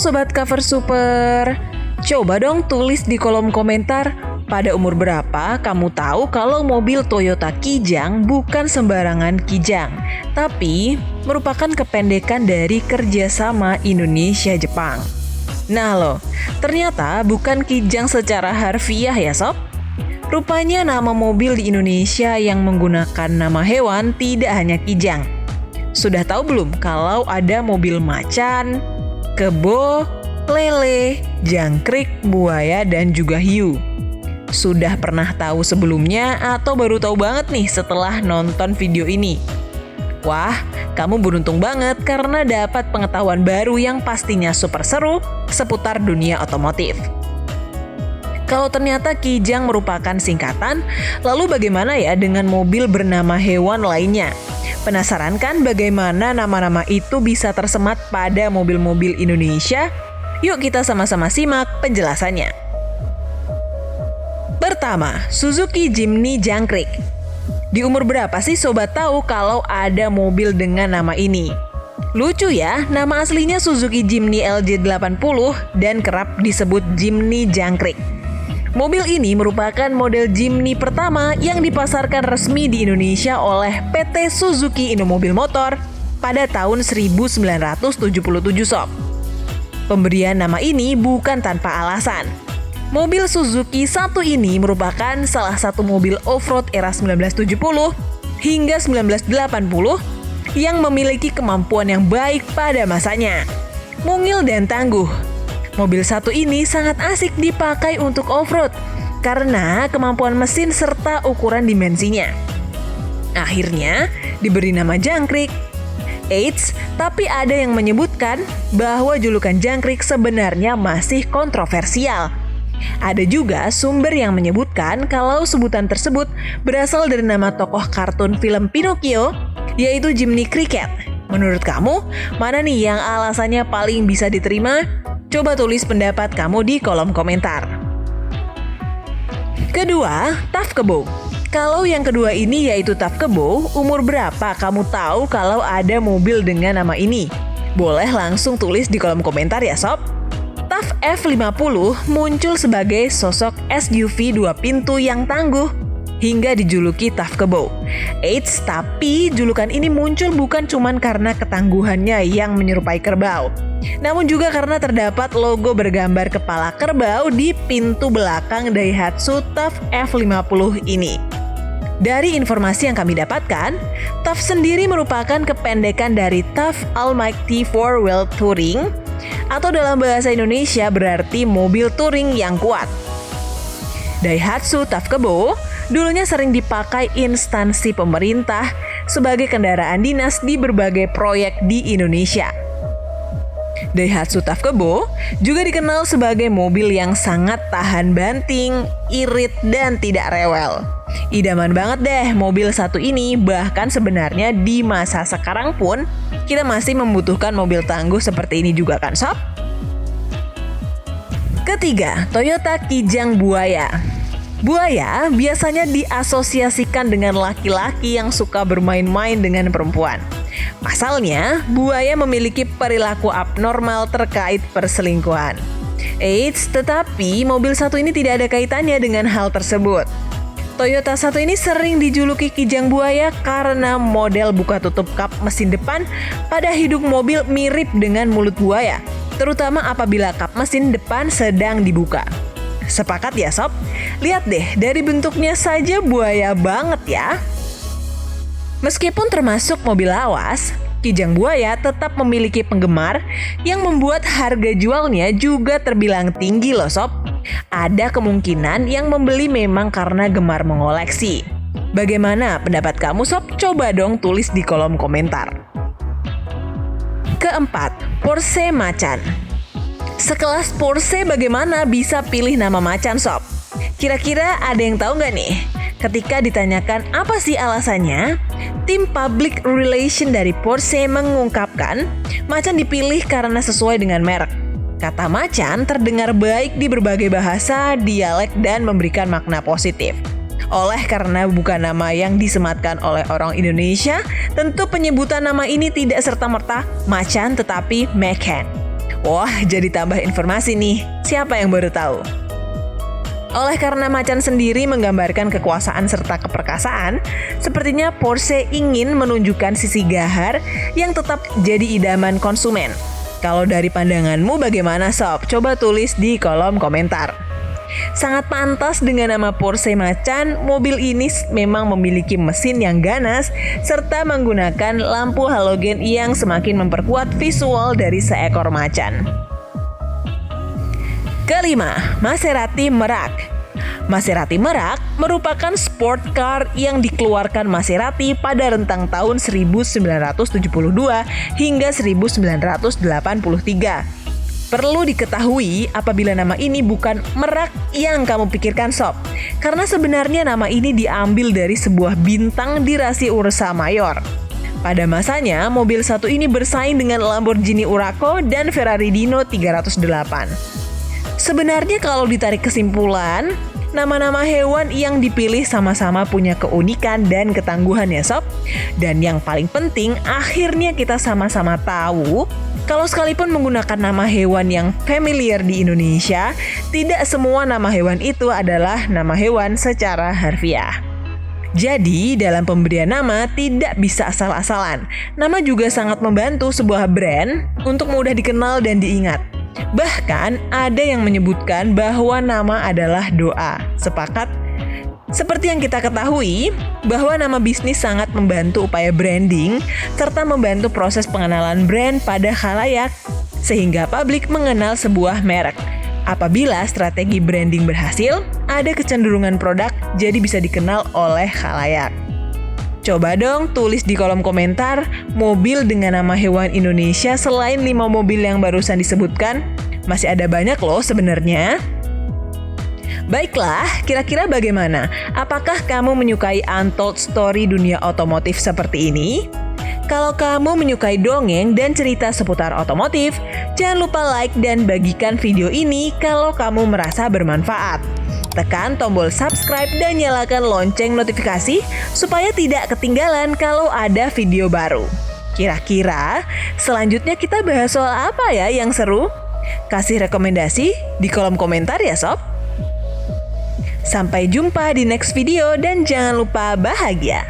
Sobat Cover Super, coba dong tulis di kolom komentar, pada umur berapa kamu tahu kalau mobil Toyota Kijang bukan sembarangan Kijang, tapi merupakan kependekan dari kerjasama Indonesia-Jepang. Nah loh, ternyata bukan Kijang secara harfiah ya sob. Rupanya nama mobil di Indonesia yang menggunakan nama hewan tidak hanya Kijang. Sudah tahu belum kalau ada mobil macan, kebo, lele, jangkrik, buaya, dan juga hiu? Sudah pernah tahu sebelumnya atau baru tahu banget nih setelah nonton video ini? Wah, kamu beruntung banget karena dapat pengetahuan baru yang pastinya super seru seputar dunia otomotif. Kalau ternyata Kijang merupakan singkatan, lalu bagaimana ya dengan mobil bernama hewan lainnya? Penasaran kan bagaimana nama-nama itu bisa tersemat pada mobil-mobil Indonesia? Yuk kita sama-sama simak penjelasannya. Pertama, Suzuki Jimny Jangkrik. Di umur berapa sih sobat tahu kalau ada mobil dengan nama ini? Lucu ya, nama aslinya Suzuki Jimny LJ80 dan kerap disebut Jimny Jangkrik. Mobil ini merupakan model Jimny pertama yang dipasarkan resmi di Indonesia oleh PT Suzuki Indomobil Motor pada tahun 1977 sob. Pemberian nama ini bukan tanpa alasan. Mobil Suzuki satu ini merupakan salah satu mobil off-road era 1970 hingga 1980 yang memiliki kemampuan yang baik pada masanya. Mungil dan tangguh. Mobil satu ini sangat asik dipakai untuk off-road karena kemampuan mesin serta ukuran dimensinya. Akhirnya diberi nama Jangkrik. Eits, tapi ada yang menyebutkan bahwa julukan Jangkrik sebenarnya masih kontroversial. Ada juga sumber yang menyebutkan kalau sebutan tersebut berasal dari nama tokoh kartun film Pinocchio, yaitu Jiminy Cricket. Menurut kamu, mana nih yang alasannya paling bisa diterima? Coba tulis pendapat kamu di kolom komentar. Kedua, Taf Kebo. Kalau yang kedua ini yaitu Taf Kebo, umur berapa kamu tahu kalau ada mobil dengan nama ini? Boleh langsung tulis di kolom komentar ya sob. Taf F50 muncul sebagai sosok SUV 2 pintu yang tangguh hingga dijuluki Taf Kebo. Eits, tapi julukan ini muncul bukan cuma karena ketangguhannya yang menyerupai kerbau, namun juga karena terdapat logo bergambar kepala kerbau di pintu belakang Daihatsu Taf F50 ini. Dari informasi yang kami dapatkan, Taf sendiri merupakan kependekan dari Tough Almighty Four Wheel Touring, atau dalam bahasa Indonesia berarti mobil touring yang kuat. Daihatsu Taf Kebo dulunya sering dipakai instansi pemerintah sebagai kendaraan dinas di berbagai proyek di Indonesia. Daihatsu Taf Kebo juga dikenal sebagai mobil yang sangat tahan banting, irit, dan tidak rewel. Idaman banget deh mobil satu ini, bahkan sebenarnya di masa sekarang pun kita masih membutuhkan mobil tangguh seperti ini juga kan sob? Ketiga, Toyota Kijang Buaya. Buaya biasanya diasosiasikan dengan laki-laki yang suka bermain-main dengan perempuan. Pasalnya, buaya memiliki perilaku abnormal terkait perselingkuhan. Eits, tetapi mobil satu ini tidak ada kaitannya dengan hal tersebut. Toyota satu ini sering dijuluki Kijang Buaya karena model buka tutup kap mesin depan pada hidung mobil mirip dengan mulut buaya, terutama apabila kap mesin depan sedang dibuka. Sepakat ya sob? Lihat deh, dari bentuknya saja buaya banget ya. Meskipun termasuk mobil lawas, Kijang Buaya tetap memiliki penggemar yang membuat harga jualnya juga terbilang tinggi loh sob. Ada kemungkinan yang membeli memang karena gemar mengoleksi. Bagaimana pendapat kamu sob? Coba dong tulis di kolom komentar. Keempat, Porsche Macan. Sekelas Porsche bagaimana bisa pilih nama macan sob? Kira-kira ada yang tahu nggak nih? Ketika ditanyakan apa sih alasannya, tim public relation dari Porsche mengungkapkan macan dipilih karena sesuai dengan merek. Kata macan terdengar baik di berbagai bahasa, dialek, dan memberikan makna positif. Oleh karena bukan nama yang disematkan oleh orang Indonesia, tentu penyebutan nama ini tidak serta-merta macan tetapi Macan. Wah, jadi tambah informasi nih. Siapa yang baru tahu? Oleh karena macan sendiri menggambarkan kekuasaan serta keperkasaan, sepertinya Porsche ingin menunjukkan sisi gahar yang tetap jadi idaman konsumen. Kalau dari pandanganmu bagaimana sob? Coba tulis di kolom komentar. Sangat pantas dengan nama Porsche Macan, mobil ini memang memiliki mesin yang ganas serta menggunakan lampu halogen yang semakin memperkuat visual dari seekor macan. Kelima, Maserati Merak. Maserati Merak merupakan sport car yang dikeluarkan Maserati pada rentang tahun 1972 hingga 1983. Perlu diketahui apabila nama ini bukan Merak yang kamu pikirkan sob, karena sebenarnya nama ini diambil dari sebuah bintang di rasi Ursa Mayor. Pada masanya, mobil satu ini bersaing dengan Lamborghini Huracan dan Ferrari Dino 308. Sebenarnya kalau ditarik kesimpulan, nama-nama hewan yang dipilih sama-sama punya keunikan dan ketangguhan ya sob. Dan yang paling penting, akhirnya kita sama-sama tahu kalau sekalipun menggunakan nama hewan yang familiar di Indonesia, tidak semua nama hewan itu adalah nama hewan secara harfiah. Jadi, dalam pemberian nama tidak bisa asal-asalan. Nama juga sangat membantu sebuah brand untuk mudah dikenal dan diingat. Bahkan ada yang menyebutkan bahwa nama adalah doa. Sepakat? Seperti yang kita ketahui, bahwa nama bisnis sangat membantu upaya branding serta membantu proses pengenalan brand pada khalayak sehingga publik mengenal sebuah merek. Apabila strategi branding berhasil, ada kecenderungan produk jadi bisa dikenal oleh khalayak. Coba dong tulis di kolom komentar mobil dengan nama hewan Indonesia selain 5 mobil yang barusan disebutkan. Masih ada banyak loh sebenarnya. Baiklah, kira-kira bagaimana? Apakah kamu menyukai untold story dunia otomotif seperti ini? Kalau kamu menyukai dongeng dan cerita seputar otomotif, jangan lupa like dan bagikan video ini kalau kamu merasa bermanfaat. Tekan tombol subscribe dan nyalakan lonceng notifikasi supaya tidak ketinggalan kalau ada video baru. Kira-kira selanjutnya kita bahas soal apa ya yang seru? Kasih rekomendasi di kolom komentar ya sob. Sampai jumpa di next video dan jangan lupa bahagia.